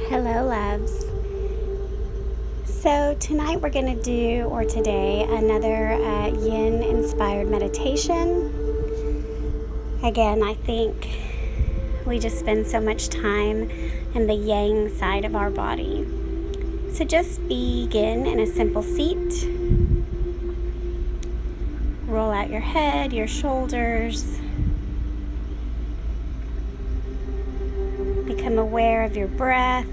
Hello, loves. So tonight we're going to do, or today, another yin-inspired meditation. Again, I think we just spend so much time in the yang side of our body. So just begin in a simple seat. Roll out your head, your shoulders. Become aware of your breath.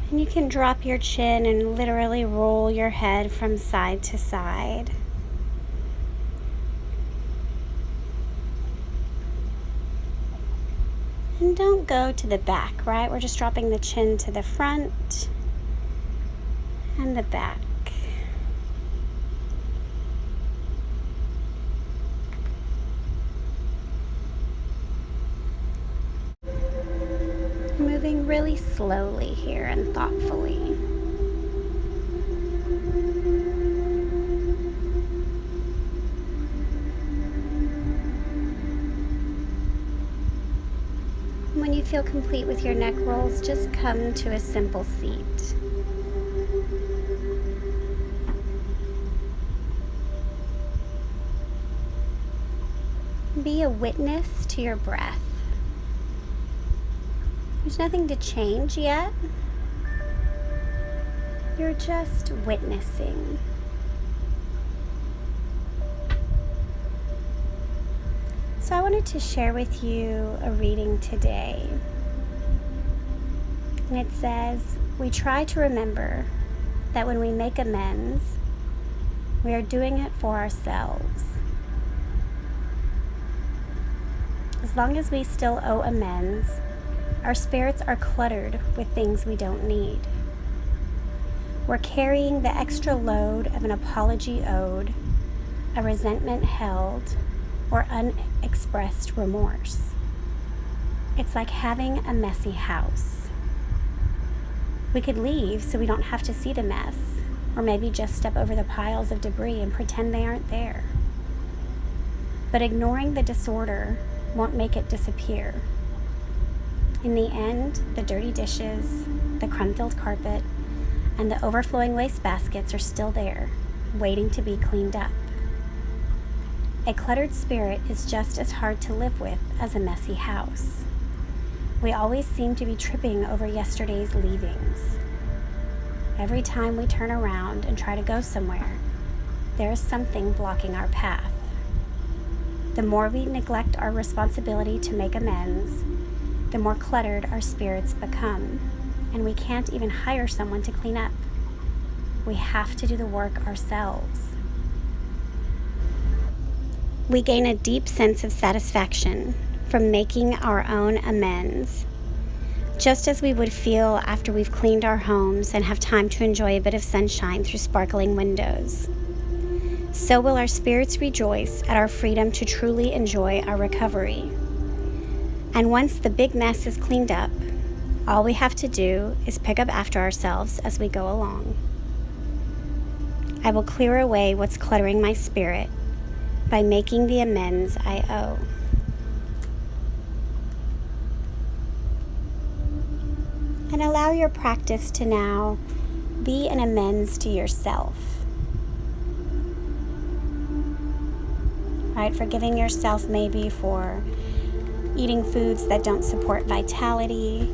And you can drop your chin and literally roll your head from side to side. And don't go to the back, right? We're just dropping the chin to the front and the back. Moving really slowly here and thoughtfully. When you feel complete with your neck rolls, just come to a simple seat. Be a witness to your breath. There's nothing to change yet. You're just witnessing. So I wanted to share with you a reading today. And it says, we try to remember that when we make amends, we are doing it for ourselves. As long as we still owe amends, our spirits are cluttered with things we don't need. We're carrying the extra load of an apology owed, a resentment held, or unexpressed remorse. It's like having a messy house. We could leave so we don't have to see the mess, or maybe just step over the piles of debris and pretend they aren't there. But ignoring the disorder won't make it disappear. In the end, the dirty dishes, the crumb-filled carpet, and the overflowing waste baskets are still there, waiting to be cleaned up. A cluttered spirit is just as hard to live with as a messy house. We always seem to be tripping over yesterday's leavings. Every time we turn around and try to go somewhere, there is something blocking our path. The more we neglect our responsibility to make amends, the more cluttered our spirits become, and we can't even hire someone to clean up. We have to do the work ourselves. We gain a deep sense of satisfaction from making our own amends, just as we would feel after we've cleaned our homes and have time to enjoy a bit of sunshine through sparkling windows. So will our spirits rejoice at our freedom to truly enjoy our recovery. And once the big mess is cleaned up, all we have to do is pick up after ourselves as we go along. I will clear away what's cluttering my spirit by making the amends I owe. And allow your practice to now be an amends to yourself. Right? Forgiving yourself maybe for eating foods that don't support vitality,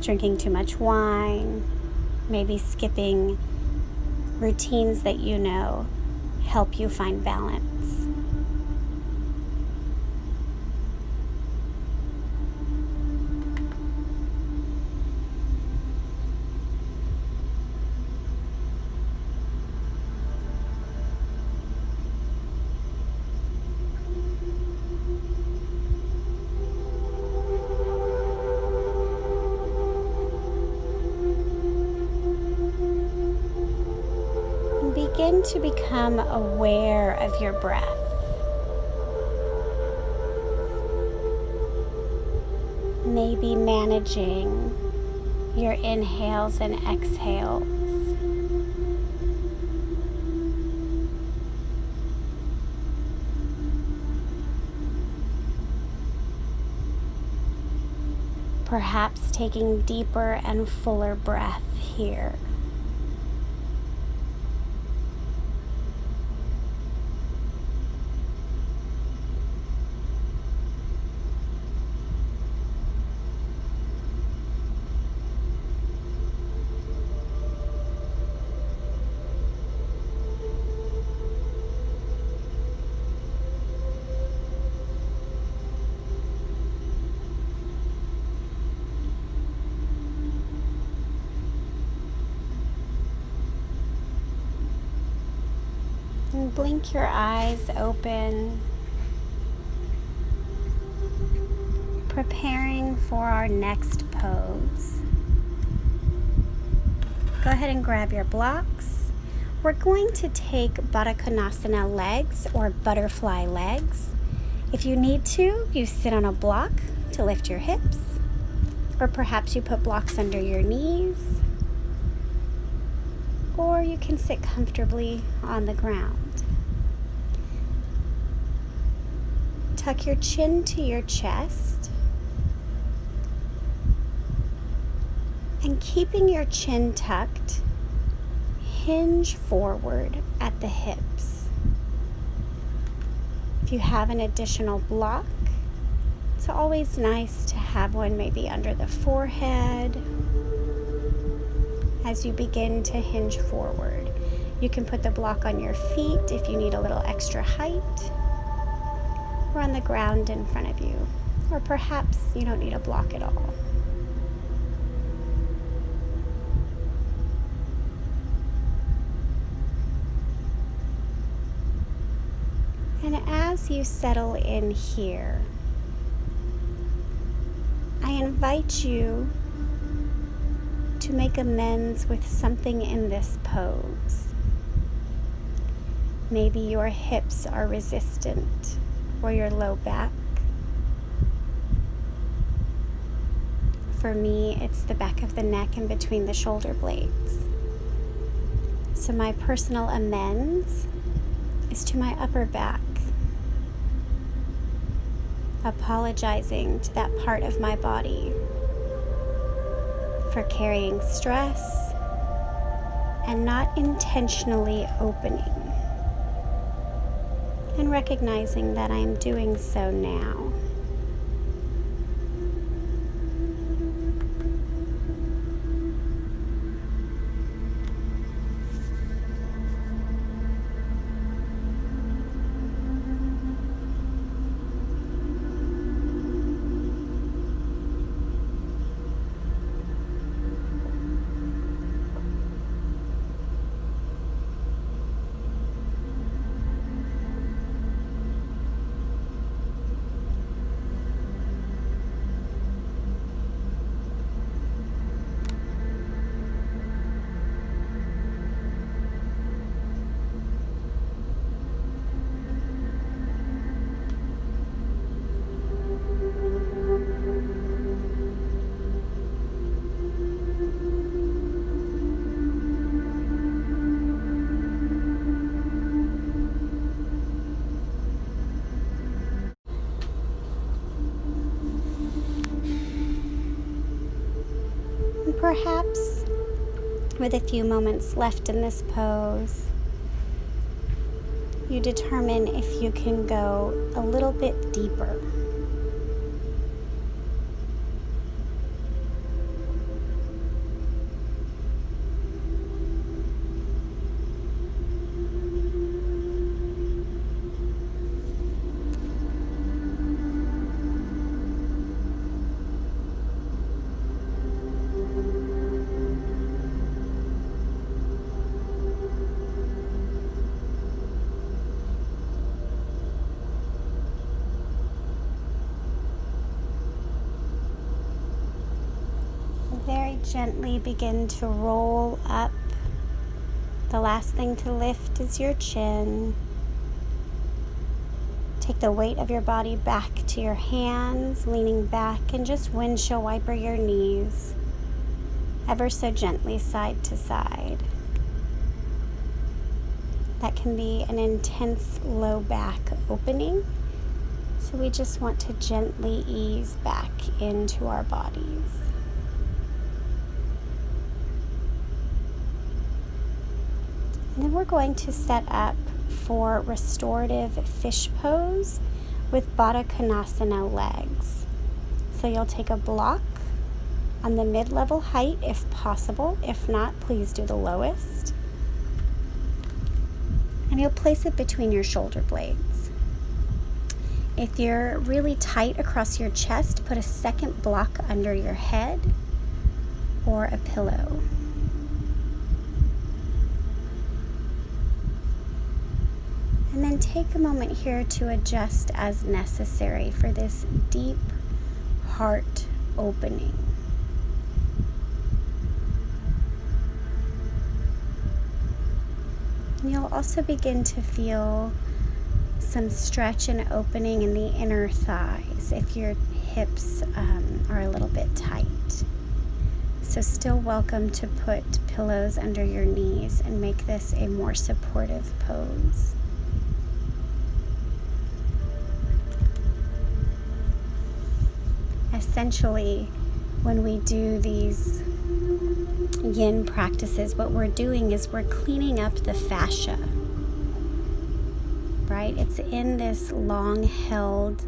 drinking too much wine, maybe skipping routines that you know help you find balance. Begin to become aware of your breath. Maybe managing your inhales and exhales. perhaps taking deeper and fuller breath here. And blink your eyes open, preparing for our next pose. Go ahead and grab your blocks. We're going to take Baddha Konasana legs or butterfly legs. If you need to, you sit on a block to lift your hips, or perhaps you put blocks under your knees, or you can sit comfortably on the ground. Tuck your chin to your chest, and keeping your chin tucked, hinge forward at the hips. If you have an additional block, it's always nice to have one maybe under the forehead. As you begin to hinge forward, you can put the block on your feet if you need a little extra height, or on the ground in front of you, or perhaps you don't need a block at all. And as you settle in here, I invite you to make amends with something in this pose. Maybe your hips are resistant, or your low back. For me, it's the back of the neck and between the shoulder blades. So my personal amends is to my upper back, apologizing to that part of my body for carrying stress and not intentionally opening, and recognizing that I am doing so now. Perhaps with a few moments left in this pose, you determine if you can go a little bit deeper. Very gently begin to roll up. The last thing to lift is your chin. Take the weight of your body back to your hands, leaning back, and just windshield wiper your knees ever so gently side to side. That can be an intense low back opening So we just want to gently ease back into our bodies. And then we're going to set up for restorative fish pose with Baddha Konasana legs. So you'll take a block on the mid-level height if possible. If not, please do the lowest. And you'll place it between your shoulder blades. If you're really tight across your chest, put a second block under your head or a pillow. And then take a moment here to adjust as necessary for this deep heart opening. And you'll also begin to feel some stretch and opening in the inner thighs if your hips are a little bit tight. So still welcome to put pillows under your knees and make this a more supportive pose. Essentially, when we do these yin practices, what we're doing is we're cleaning up the fascia, right? It's in this long held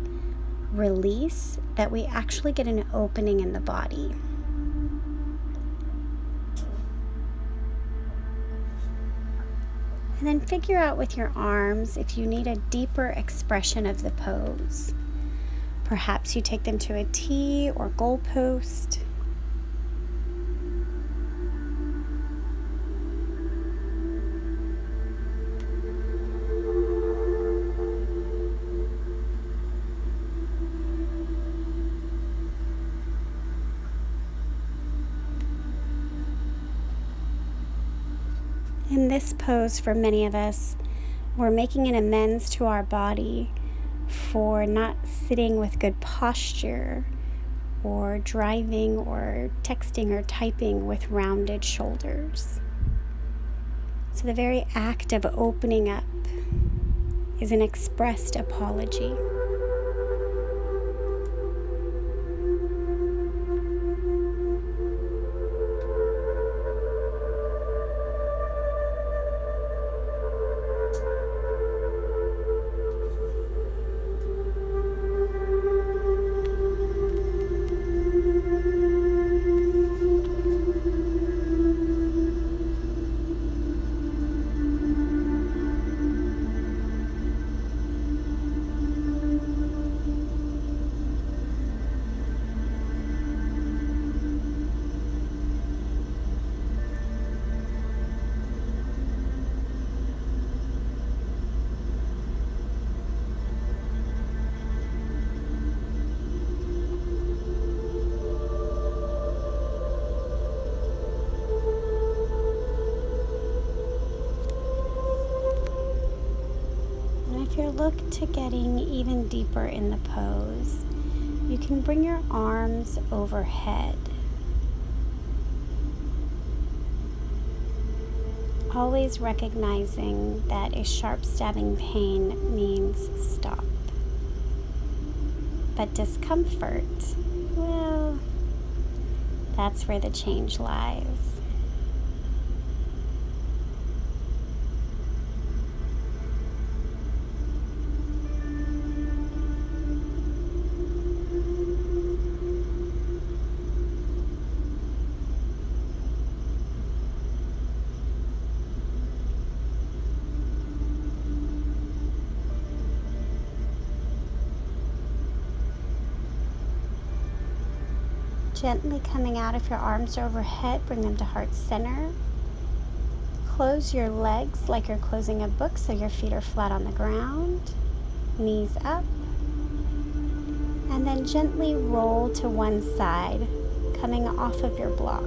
release that we actually get an opening in the body. And then figure out with your arms if you need a deeper expression of the pose. Perhaps you take them to a T or goalpost. In this pose, for many of us, we're making an amends to our body for not sitting with good posture or driving or texting or typing with rounded shoulders. So the very act of opening up is an expressed apology. If you're look to getting even deeper in the pose, you can bring your arms overhead. Always recognizing that a sharp stabbing pain means stop. But discomfort, well, that's where the change lies. Gently coming out if your arms are overhead, bring them to heart center. Close your legs like you're closing a book so your feet are flat on the ground. Knees up. And then gently roll to one side, coming off of your block.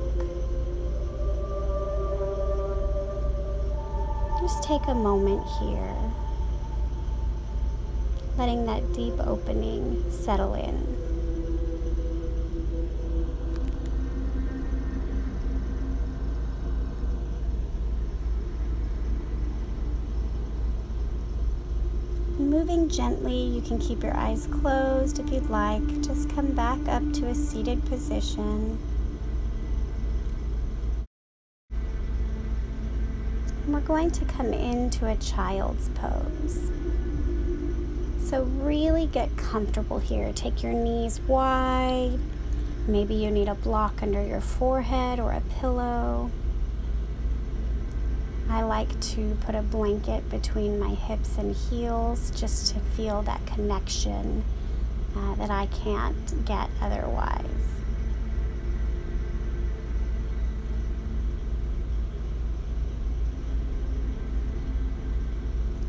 Just take a moment here, letting that deep opening settle in. moving gently, you can keep your eyes closed if you'd like. Just come back up to a seated position. And we're going to come into a child's pose. So really get comfortable here. Take your knees wide. Maybe you need a block under your forehead or a pillow. I like to put a blanket between my hips and heels just to feel that connection that I can't get otherwise.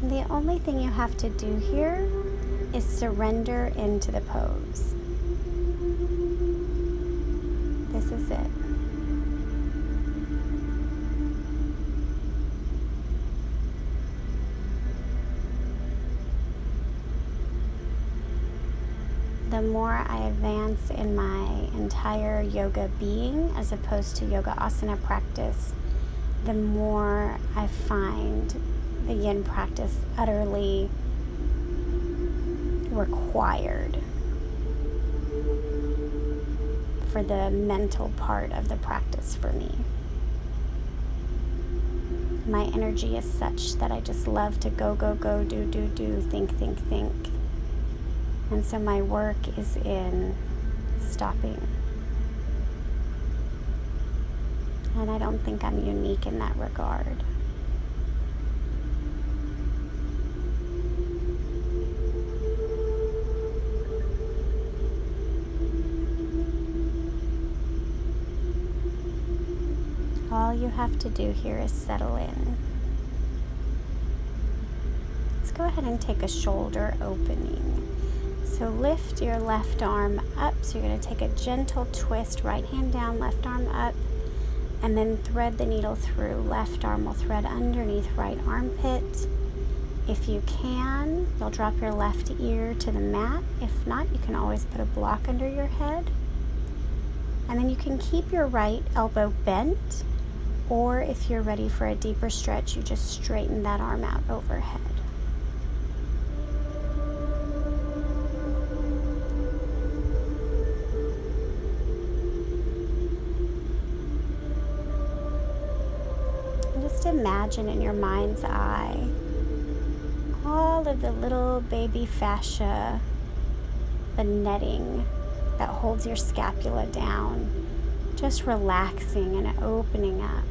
The only thing you have to do here is surrender into the pose. This is it. The more I advance in my entire yoga being, as opposed to yoga asana practice, the more I find the yin practice utterly required for the mental part of the practice for me. My energy is such that I just love to go, do, think. And so my work is in stopping. And I don't think I'm unique in that regard. All you have to do here is settle in. Let's go ahead and take a shoulder opening. So lift your left arm up. So you're going to take a gentle twist, right hand down, left arm up, and then thread the needle through. Left arm will thread underneath right armpit. If you can, you'll drop your left ear to the mat. If not, you can always put a block under your head. And then you can keep your right elbow bent, or if you're ready for a deeper stretch, you just straighten that arm out overhead. And just imagine in your mind's eye all of the little baby fascia, the netting that holds your scapula down, just relaxing and opening up.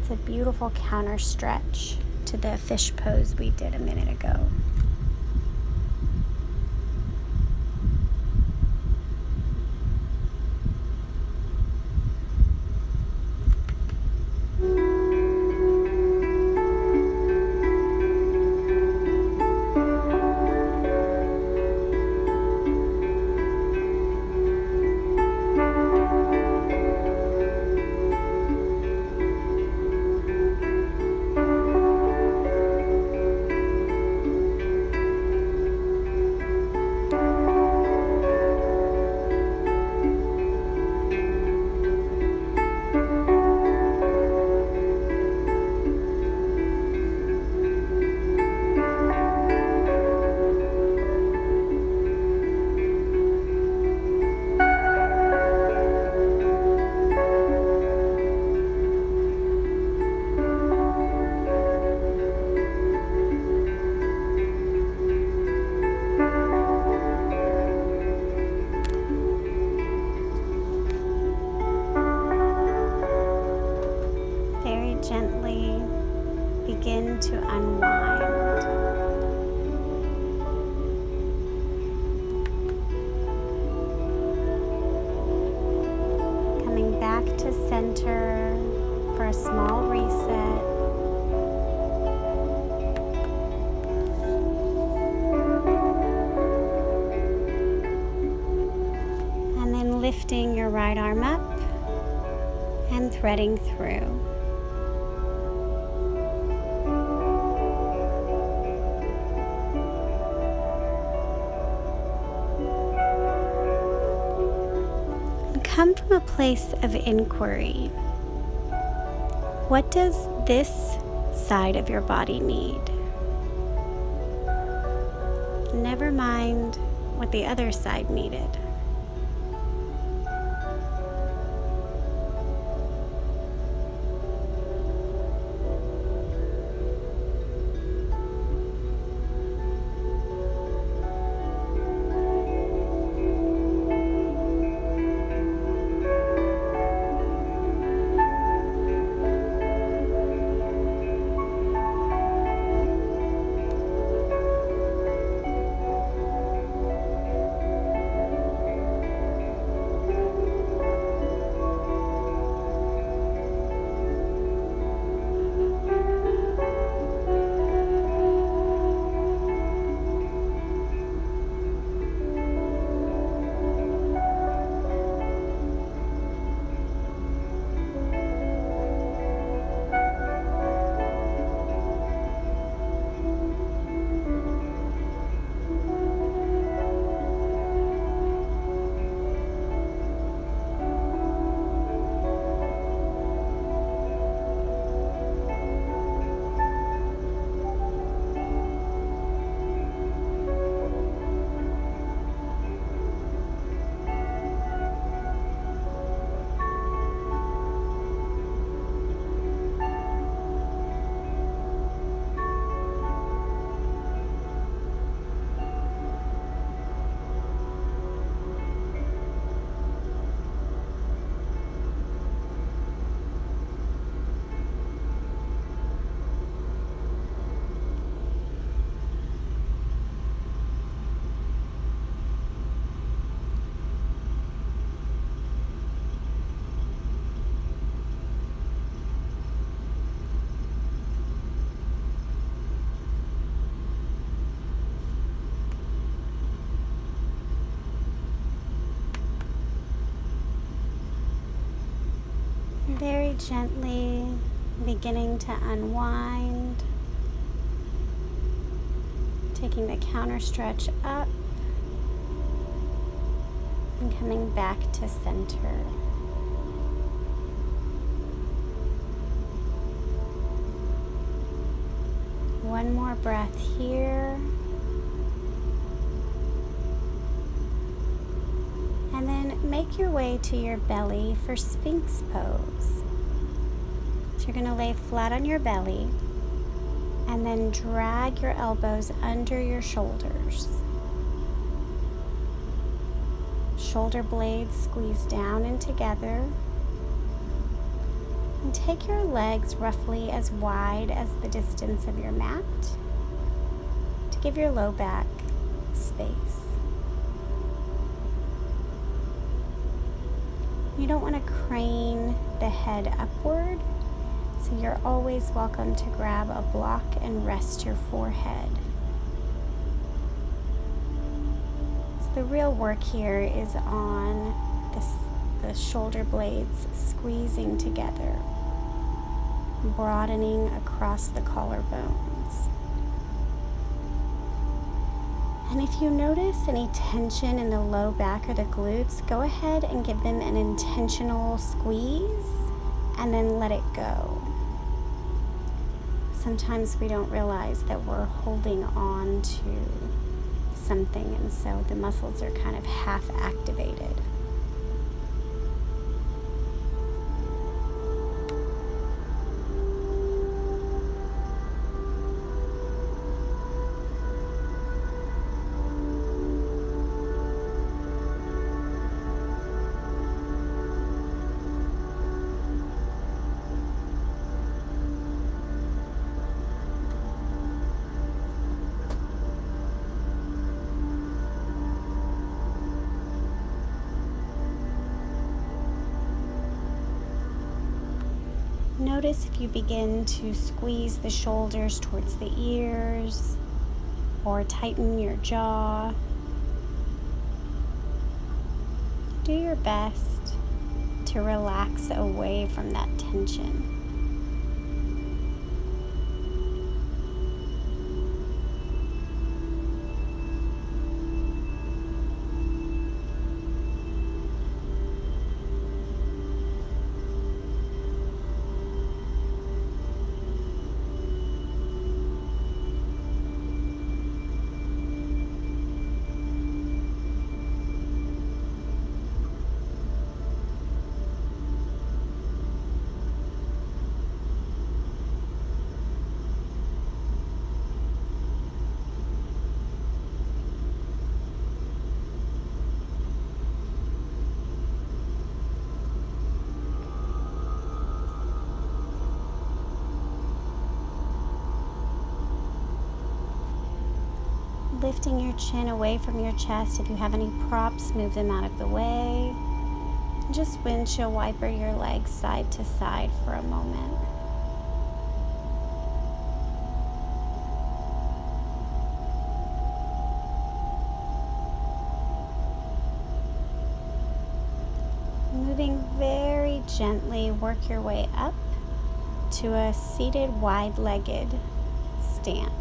It's a beautiful counter stretch to the fish pose we did a minute ago. Gently begin to unwind. Coming back to center for a small reset. And then lifting your right arm up and threading through. Come from a place of inquiry. What does this side of your body need? Never mind what the other side needed. Very gently beginning to unwind, taking the counter stretch up and coming back to center. One more breath here. And then make your way to your belly for Sphinx pose. So you're going to lay flat on your belly and then drag your elbows under your shoulders. Shoulder blades squeeze down and together. And take your legs roughly as wide as the distance of your mat to give your low back space. You don't want to crane the head upward, so you're always welcome to grab a block and rest your forehead. So the real work here is on the shoulder blades squeezing together, broadening across the collarbones. And if you notice any tension in the low back or the glutes, go ahead and give them an intentional squeeze and then let it go. Sometimes we don't realize that we're holding on to something, and so the muscles are kind of half activated. Notice if you begin to squeeze the shoulders towards the ears or tighten your jaw. Do your best to relax away from that tension. lifting your chin away from your chest. If you have any props, move them out of the way. Just windshield wiper your legs side to side for a moment. Moving very gently, work your way up to a seated wide-legged stance.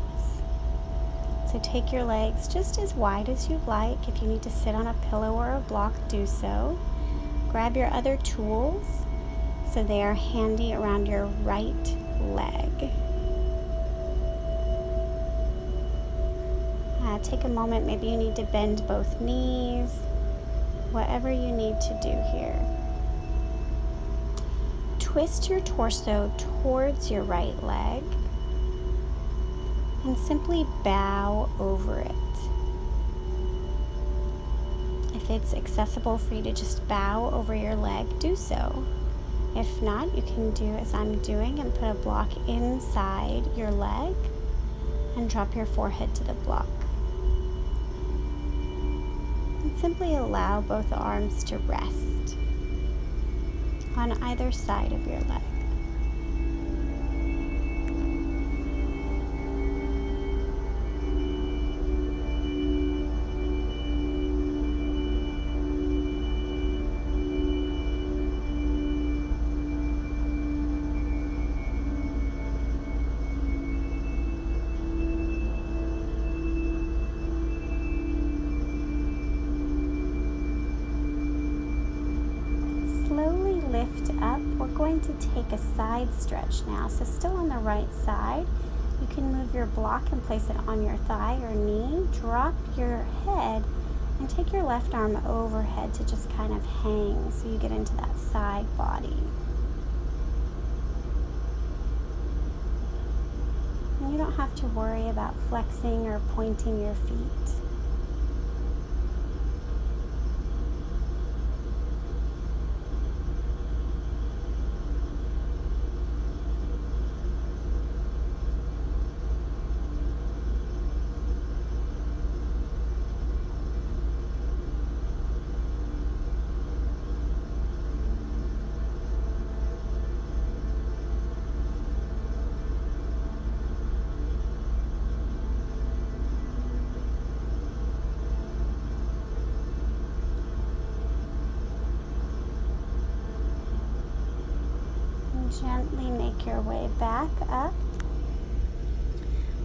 So take your legs just as wide as you'd like. If you need to sit on a pillow or a block, do so. Grab your other tools so they are handy around your right leg. Take a moment, maybe you need to bend both knees, whatever you need to do here. Twist your torso towards your right leg and simply bow over it. If it's accessible for you to just bow over your leg, do so. If not, you can do as I'm doing and put a block inside your leg and drop your forehead to the block. And simply allow both arms to rest on either side of your leg. Lift up. We're going to take a side stretch now. So still on the right side, you can move your block and place it on your thigh or knee. Drop your head and take your left arm overhead to just kind of hang so you get into that side body. And you don't have to worry about flexing or pointing your feet. Gently make your way back up.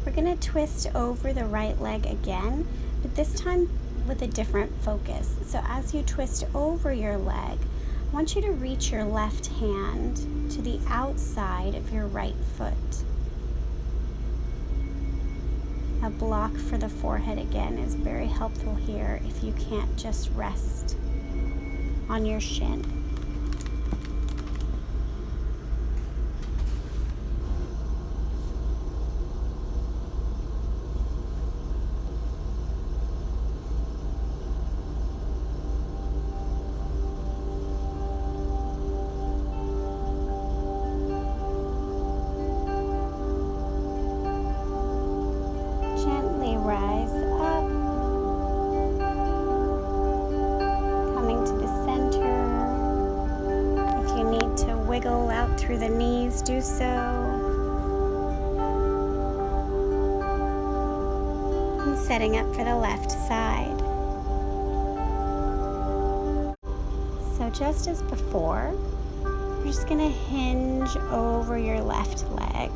We're going to twist over the right leg again, but this time with a different focus. So as you twist over your leg, I want you to reach your left hand to the outside of your right foot. A block for the forehead again is very helpful here if you can't just rest on your shin. Rise up, coming to the center. If you need to wiggle out through the knees, do so. And setting up for the left side. So just as before, you're just going to hinge over your left leg.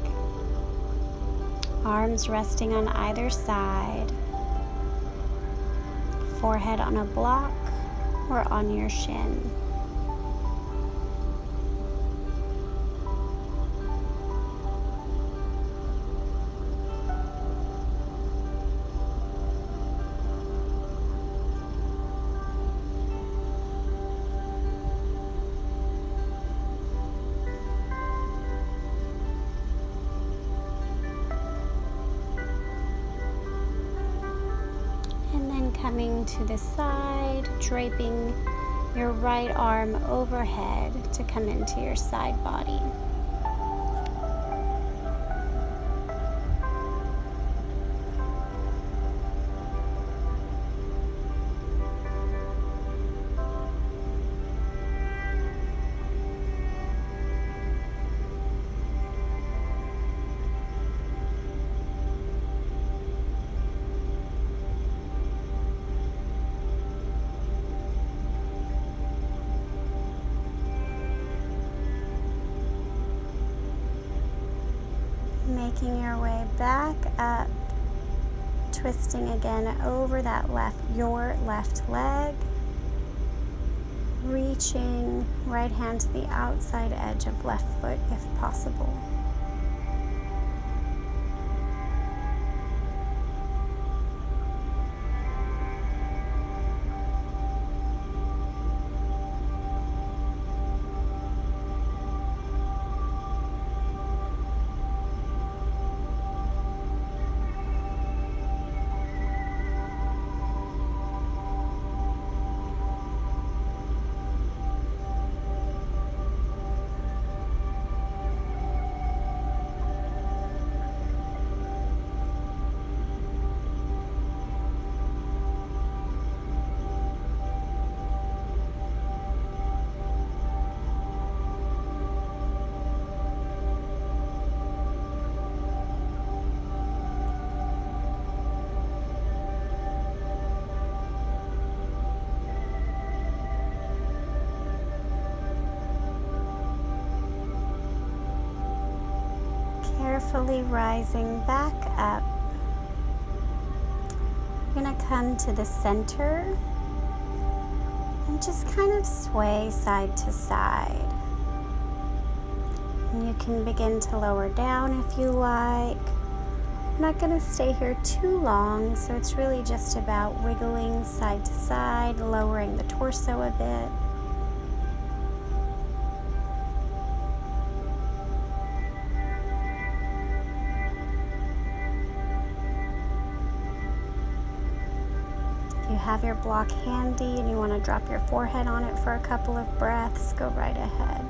Arms resting on either side, forehead on a block or on your shin. Coming to the side, draping your right arm overhead to come into your side body. Making your way back up, twisting again over your left leg, reaching right hand to the outside edge of left foot if possible. Carefully rising back up, you're going to come to the center and just kind of sway side to side. And you can begin to lower down if you like. I'm not going to stay here too long, so it's really just about wiggling side to side, lowering the torso a bit. If you have your block handy and you want to drop your forehead on it for a couple of breaths, go right ahead.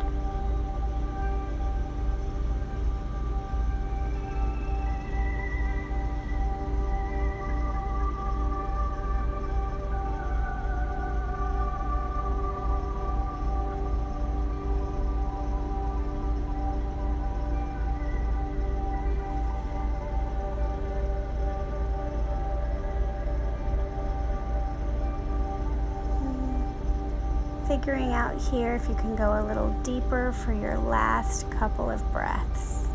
Figuring out here if you can go a little deeper for your last couple of breaths.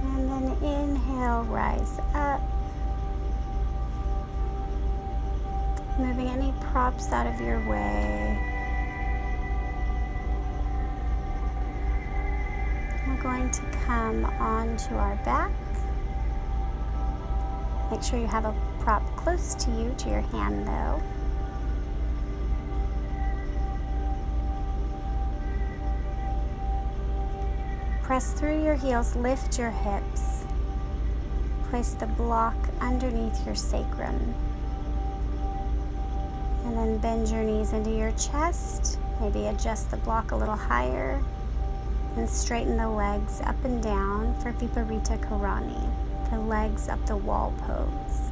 And then inhale, rise up. Moving any props out of your way. We're going to come onto our back. Make sure you have a prop close to you, to your hand though. Press through your heels, lift your hips. Place the block underneath your sacrum. And then bend your knees into your chest. Maybe adjust the block a little higher. And straighten the legs up and down for Viparita Karani. For legs up the wall pose.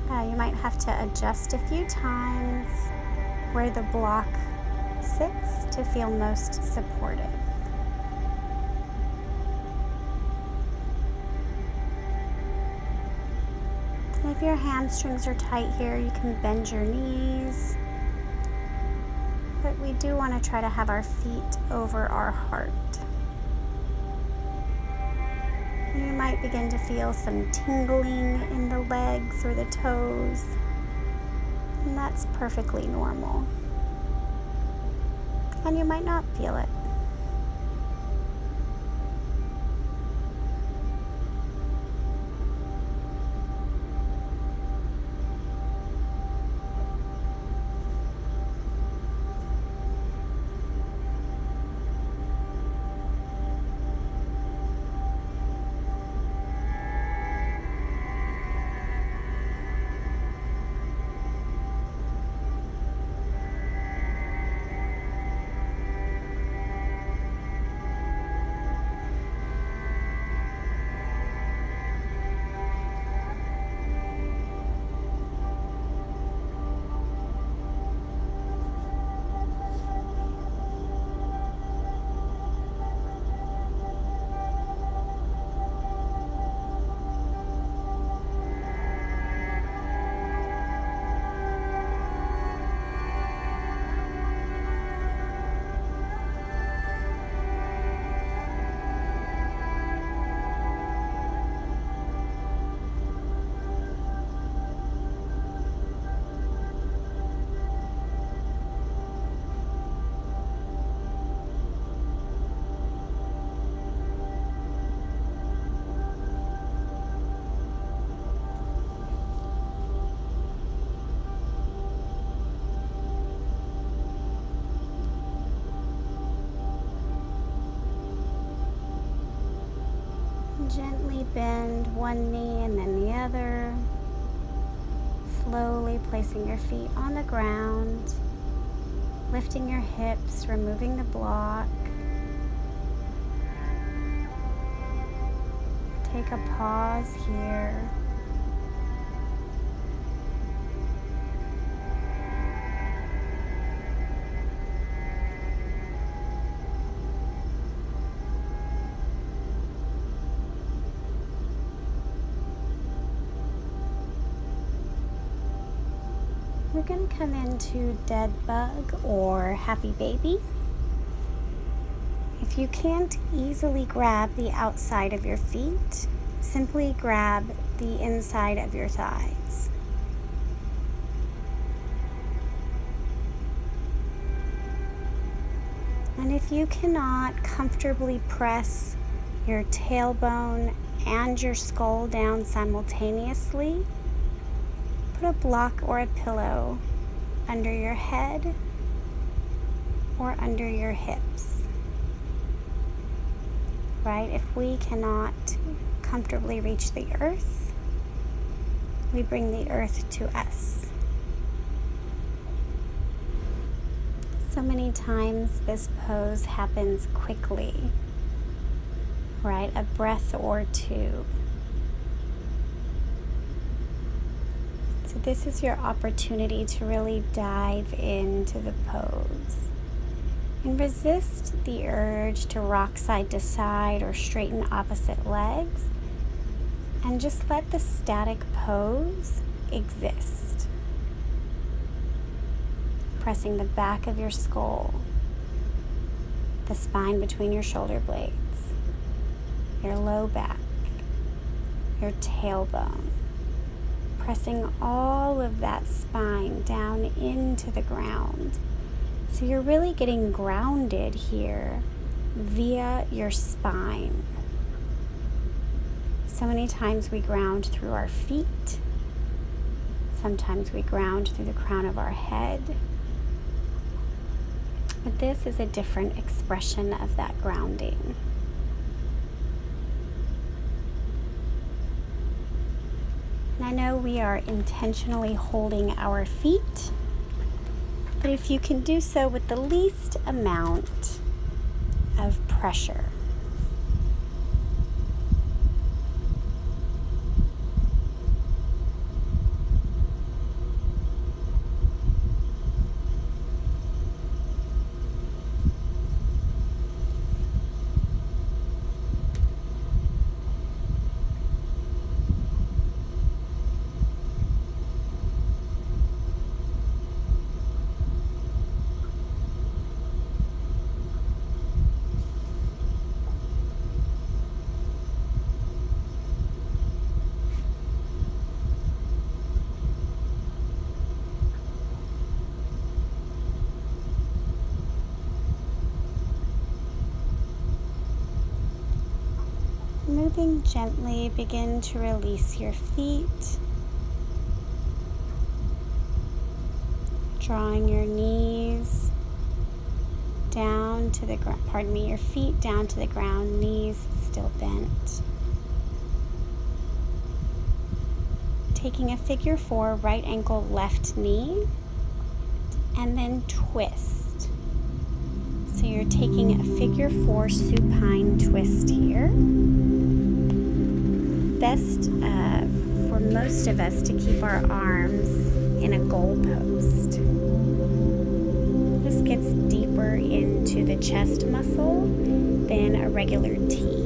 You might have to adjust a few times where the block sits to feel most supportive. And if your hamstrings are tight here, you can bend your knees. But we do want to try to have our feet over our heart. You might begin to feel some tingling in the legs or the toes, and that's perfectly normal. And you might not feel it. Gently bend one knee and then the other, slowly placing your feet on the ground, lifting your hips, removing the block. Take a pause here. We're going to come into dead bug or happy baby. If you can't easily grab the outside of your feet, simply grab the inside of your thighs. And if you cannot comfortably press your tailbone and your skull down simultaneously, put a block or a pillow under your head or under your hips. Right? If we cannot comfortably reach the earth, we bring the earth to us. So many times this pose happens quickly, right? A breath or two. So this is your opportunity to really dive into the pose and resist the urge to rock side to side or straighten opposite legs, and just let the static pose exist. Pressing the back of your skull, the spine between your shoulder blades, your low back, your tailbone. Pressing all of that spine down into the ground. So you're really getting grounded here via your spine. So many times we ground through our feet. Sometimes we ground through the crown of our head. But this is a different expression of that grounding. And I know we are intentionally holding our feet, but if you can do so with the least amount of pressure. Moving gently, begin to release your feet, drawing your knees down to the ground, your feet down to the ground, knees still bent. Taking a figure 4, right ankle, left knee, and then twist. So you're taking a figure 4 supine twist here. Best for most of us to keep our arms in a goal post. This gets deeper into the chest muscle than a regular T.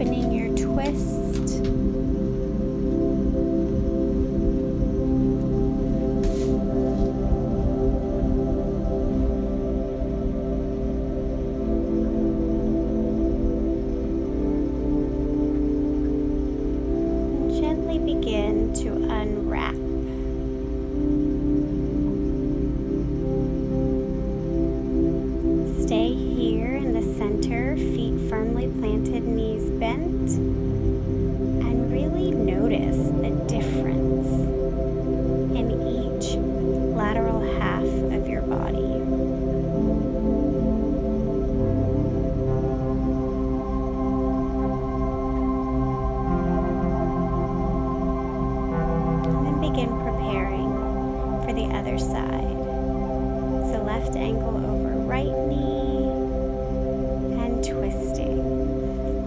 deepening your twist. And gently begin to unwrap. Stay here in the center, feet firmly planted, knees bent, and really notice the difference in each lateral half of your body. And then begin preparing for the other side. So left ankle over right knee and twisting.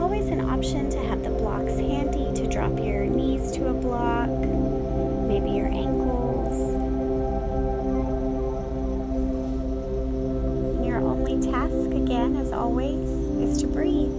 Always an option to have the blocks handy to drop your knees to a block, maybe your ankles. And your only task, again, as always, is to breathe.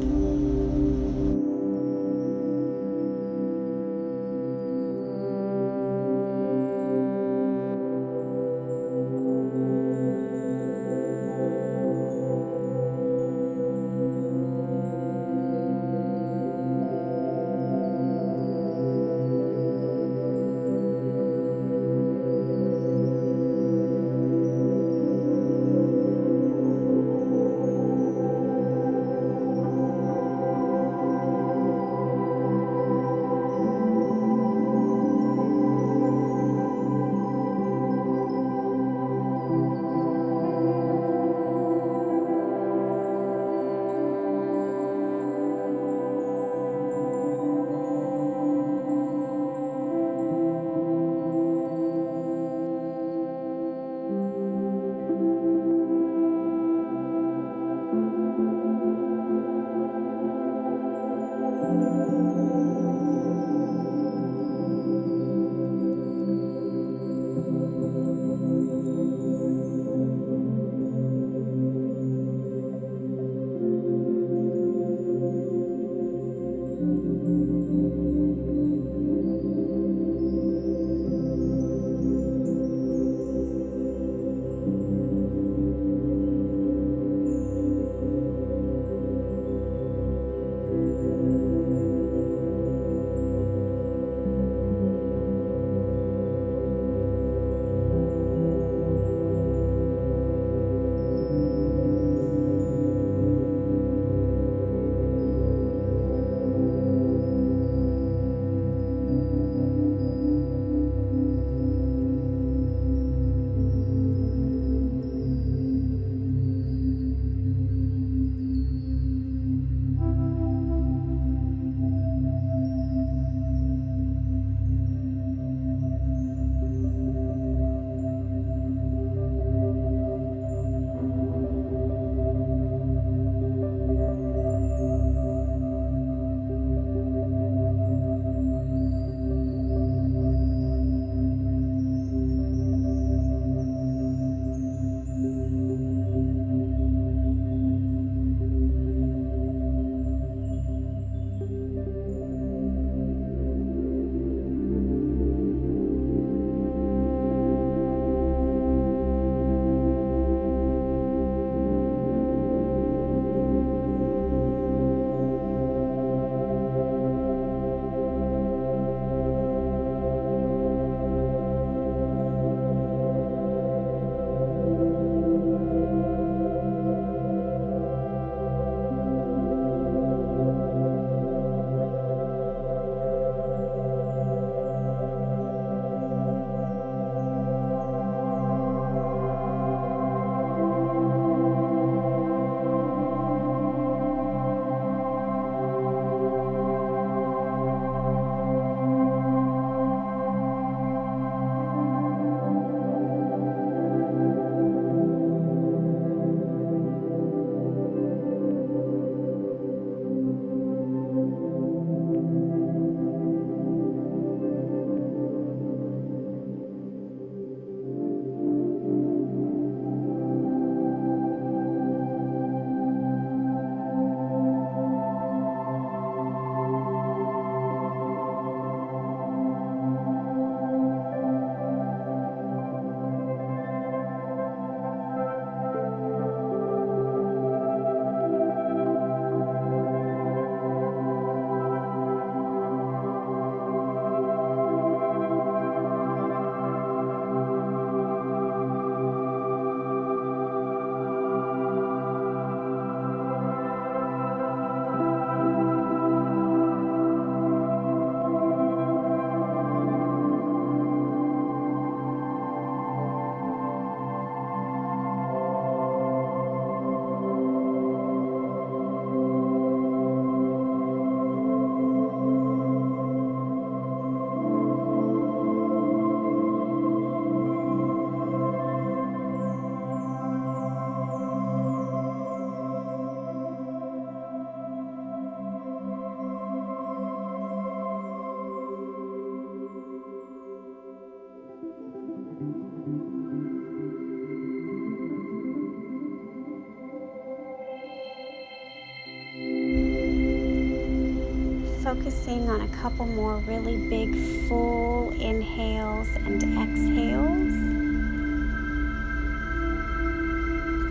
focusing on a couple more really big full inhales and exhales.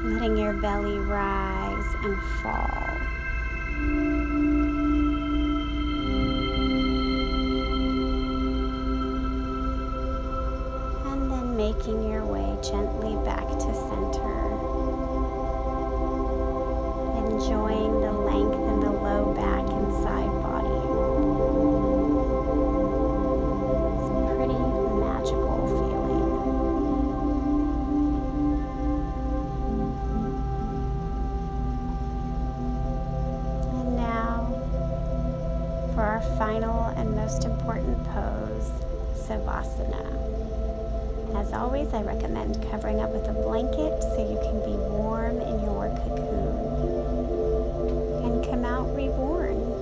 Letting your belly rise and fall. And then making your way gently back to center. Enjoying the length in the low back and side body. It's a pretty magical feeling. And now for our final and most important pose, Savasana. As always, I recommend covering up with a blanket so you can be warm in your cocoon and come out reborn.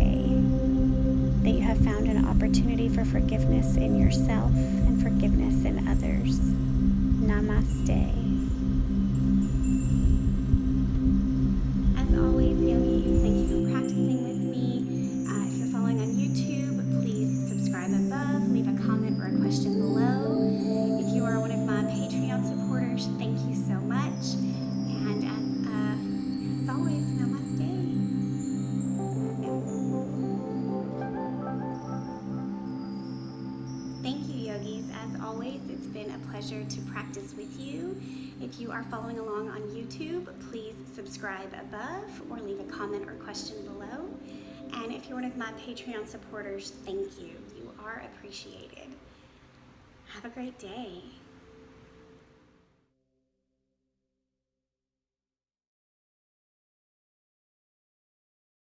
day that you have found an opportunity for forgiveness in yourself and forgiveness in others. Namaste. As always, yogis, thank you for practicing with me. If you're following on YouTube, please subscribe above, leave a comment or a question below. If you are one of my Patreon supporters, thank you so much. And as always, namaste. Thank you, yogis. As always, it's been a pleasure to practice with you. If you are following along on YouTube, please subscribe above or leave a comment or question below. And if you're one of my Patreon supporters, thank you. You are appreciated. Have a great day.